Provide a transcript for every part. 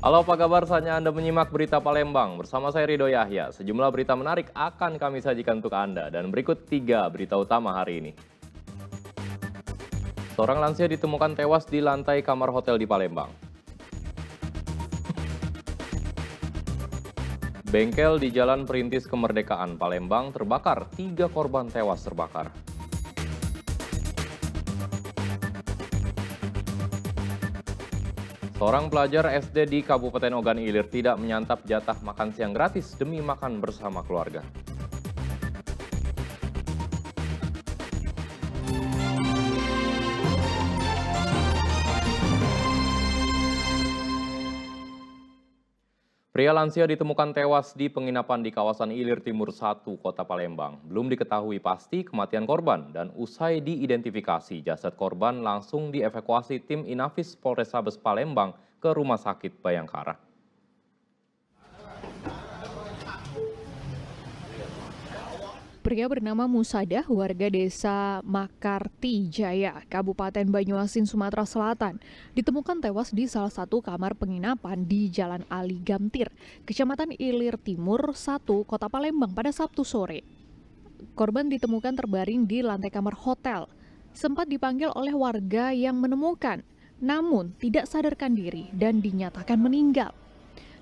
Halo, apa kabar? Saatnya Anda menyimak berita Palembang. Bersama saya Ridho Yahya. Sejumlah berita menarik akan kami sajikan untuk Anda. Dan berikut 3 berita utama hari ini. Seorang lansia ditemukan tewas di lantai kamar hotel di Palembang. Bengkel di Jalan Perintis Kemerdekaan Palembang terbakar. 3 korban tewas terbakar. Seorang pelajar SD di Kabupaten Ogan Ilir tidak menyantap jatah makan siang gratis demi makan bersama keluarga. Pria lansia ditemukan tewas di penginapan di kawasan Ilir Timur 1, Kota Palembang. Belum diketahui pasti kematian korban dan usai diidentifikasi, jasad korban langsung dievakuasi tim Inafis Polrestabes Palembang ke Rumah Sakit Bayangkara. Pria bernama Musadah, warga desa Makarti Jaya, Kabupaten Banyuasin, Sumatera Selatan, ditemukan tewas di salah satu kamar penginapan di Jalan Ali Gamtir, Kecamatan Ilir Timur 1, Kota Palembang pada Sabtu sore. Korban ditemukan terbaring di lantai kamar hotel. Sempat dipanggil oleh warga yang menemukan, namun tidak sadarkan diri dan dinyatakan meninggal.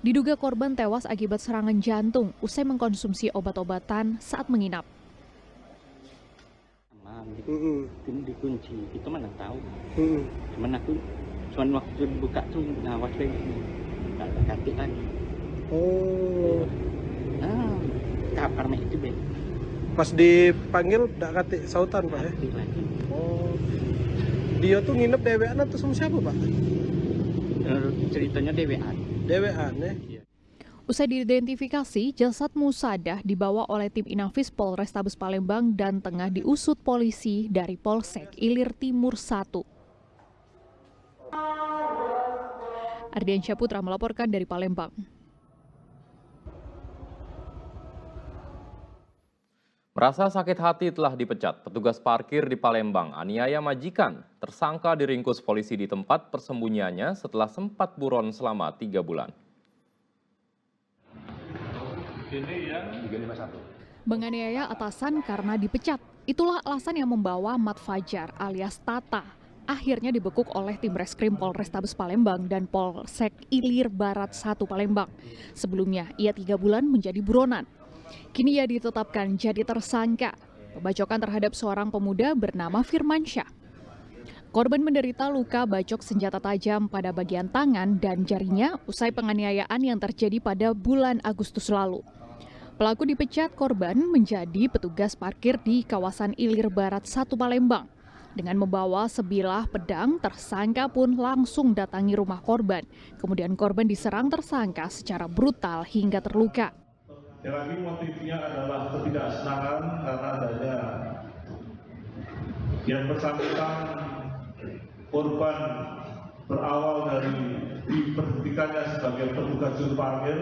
Diduga korban tewas akibat serangan jantung usai mengkonsumsi obat-obatan saat menginap. Itu dikunci, itu mana tahu. Cuman aku, waktu buka tuh ngawas lagi, nggak ada kartu lagi. Oh, Kamar itu be. pas dipanggil nggak kate sautan pak ya? Kartu lagi. Oh, dia tuh nginep dewean atau sama siapa pak? Ceritanya dewean. Dewean ya? Usai diidentifikasi, jasad Musadah dibawa oleh tim Inafis Polrestabes Palembang dan tengah diusut polisi dari Polsek Ilir Timur 1. Ardiansyah Putra melaporkan dari Palembang. Merasa sakit hati telah dipecat, petugas parkir di Palembang aniaya majikan. Tersangka diringkus polisi di tempat persembunyiannya setelah sempat buron selama 3 bulan. Menganiaya atasan karena dipecat. Itulah alasan yang membawa Mat Fajar alias Tata akhirnya dibekuk oleh tim Reskrim Polrestabes Palembang dan Polsek Ilir Barat 1 Palembang. Sebelumnya, ia 3 bulan menjadi buronan. Kini ia ditetapkan jadi tersangka pembacokan terhadap seorang pemuda bernama Firmansyah. Korban menderita luka bacok senjata tajam pada bagian tangan dan jarinya usai penganiayaan yang terjadi pada bulan Agustus lalu. Pelaku dipecat, korban menjadi petugas parkir di kawasan Ilir Barat 1 Palembang. Dengan membawa sebilah pedang, tersangka pun langsung datangi rumah korban. Kemudian korban diserang tersangka secara brutal hingga terluka. Yang lagi motifnya adalah ketidaksenangan karena adanya yang bersangkutan korban berawal dari diberhentikannya sebagai petugas juru parkir,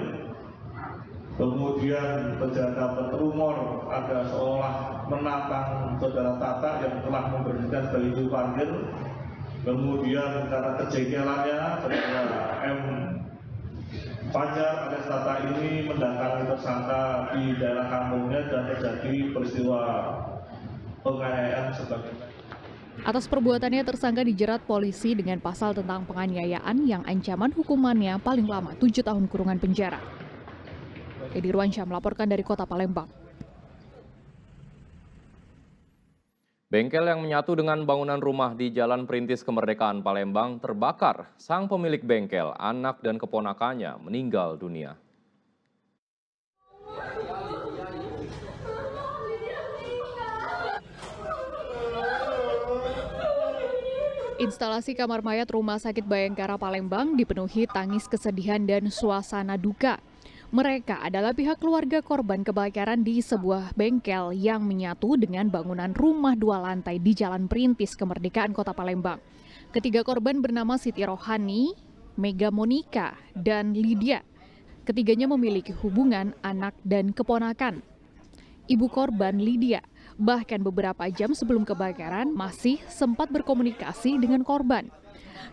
kemudian dapat rumor ada seolah menantang saudara Tata yang telah memberhentikan sebagai juru parkir, kemudian karena kejengkelannya saudara M. Fajar alias Tata ini mendatangi tersangka di daerah kampungnya dan terjadi peristiwa penganiayaan sebagainya. Atas perbuatannya tersangka dijerat polisi dengan pasal tentang penganiayaan yang ancaman hukumannya paling lama 7 tahun kurungan penjara. Edi Ruansyah melaporkan dari Kota Palembang. Bengkel yang menyatu dengan bangunan rumah di Jalan Perintis Kemerdekaan Palembang terbakar. Sang pemilik bengkel, anak dan keponakannya meninggal dunia. Instalasi kamar mayat Rumah Sakit Bayangkara Palembang dipenuhi tangis kesedihan dan suasana duka. Mereka adalah pihak keluarga korban kebakaran di sebuah bengkel yang menyatu dengan bangunan rumah 2 lantai di Jalan Perintis Kemerdekaan Kota Palembang. Ketiga korban bernama Siti Rohani, Mega Monika, dan Lydia. Ketiganya memiliki hubungan anak dan keponakan. Ibu korban, Lydia, bahkan beberapa jam sebelum kebakaran masih sempat berkomunikasi dengan korban.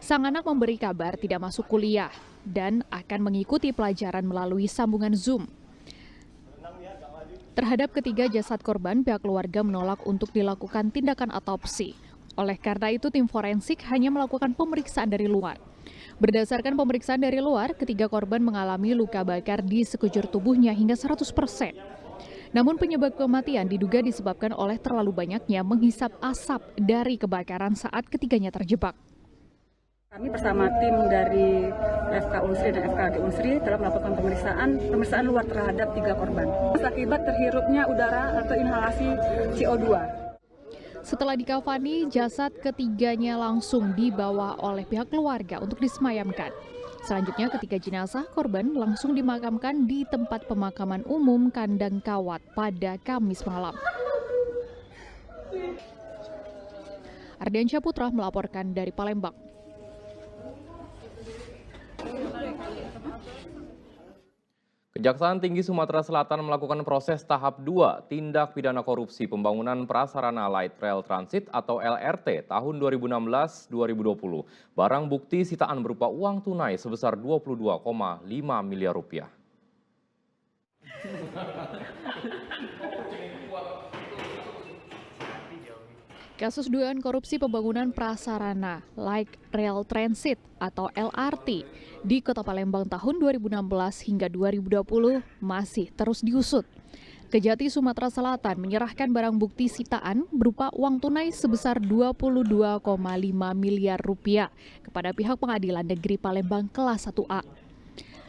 Sang anak memberi kabar tidak masuk kuliah dan akan mengikuti pelajaran melalui sambungan Zoom. Terhadap ketiga jasad korban, pihak keluarga menolak untuk dilakukan tindakan otopsi. Oleh karena itu, tim forensik hanya melakukan pemeriksaan dari luar. Berdasarkan pemeriksaan dari luar, ketiga korban mengalami luka bakar di sekujur tubuhnya hingga 100%. Namun penyebab kematian diduga disebabkan oleh terlalu banyaknya menghisap asap dari kebakaran saat ketiganya terjebak. Kami bersama tim dari FK Unsri dan FKG Unsri telah melakukan pemeriksaan luar terhadap 3 korban. Akibat terhirupnya udara atau inhalasi CO2. Setelah dikafani, jasad ketiganya langsung dibawa oleh pihak keluarga untuk disemayamkan. Selanjutnya, ketiga jenazah korban langsung dimakamkan di tempat pemakaman umum Kandang Kawat pada Kamis malam. Ardiansyah Putra melaporkan dari Palembang. Kejaksaan Tinggi Sumatera Selatan melakukan proses tahap 2 tindak pidana korupsi pembangunan prasarana Light Rail Transit atau LRT tahun 2016-2020. Barang bukti sitaan berupa uang tunai sebesar 22,5 miliar rupiah. Kasus dugaan korupsi pembangunan prasarana Light Rail Transit atau LRT di Kota Palembang tahun 2016 hingga 2020 masih terus diusut. Kejati Sumatera Selatan menyerahkan barang bukti sitaan berupa uang tunai sebesar 22,5 miliar rupiah kepada pihak Pengadilan Negeri Palembang kelas 1A.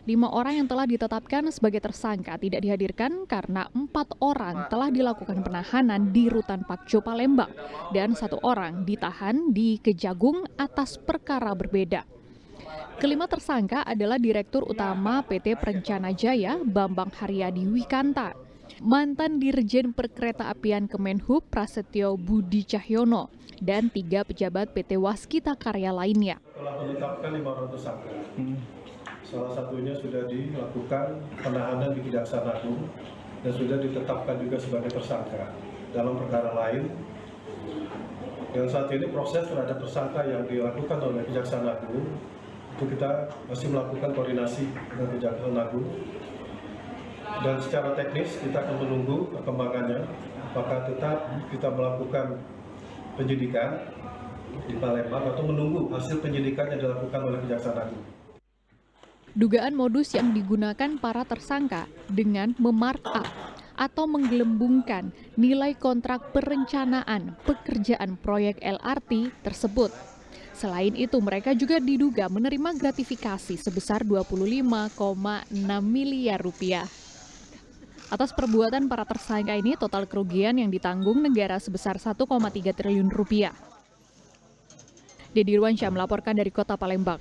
5 orang yang telah ditetapkan sebagai tersangka tidak dihadirkan karena 4 orang telah dilakukan penahanan di Rutan Pakco Palembang dan 1 orang ditahan di Kejagung atas perkara berbeda. Kelima tersangka adalah Direktur Utama PT Perencana Jaya Bambang Haryadi Wikanta, mantan Dirjen Perkeretaapian Kemenhub Prasetyo Budi Cahyono, dan 3 pejabat PT Waskita Karya lainnya. Telah menetapkan 5 tersangka. Salah satunya sudah dilakukan penahanan di Kejaksaan Agung dan sudah ditetapkan juga sebagai tersangka. Dalam perkara lain, yang saat ini proses terhadap tersangka yang dilakukan oleh Kejaksaan Agung, itu kita masih melakukan koordinasi dengan Kejaksaan Agung. Dan secara teknis kita akan menunggu perkembangannya, apakah tetap kita melakukan penyidikan di Palembang atau menunggu hasil penyidikan yang dilakukan oleh Kejaksaan Agung. Dugaan modus yang digunakan para tersangka dengan memarkup atau menggelembungkan nilai kontrak perencanaan pekerjaan proyek LRT tersebut. Selain itu, mereka juga diduga menerima gratifikasi sebesar 25,6 miliar rupiah. Atas perbuatan para tersangka ini, total kerugian yang ditanggung negara sebesar 1,3 triliun rupiah. Dedi Irwansyah melaporkan dari Kota Palembang.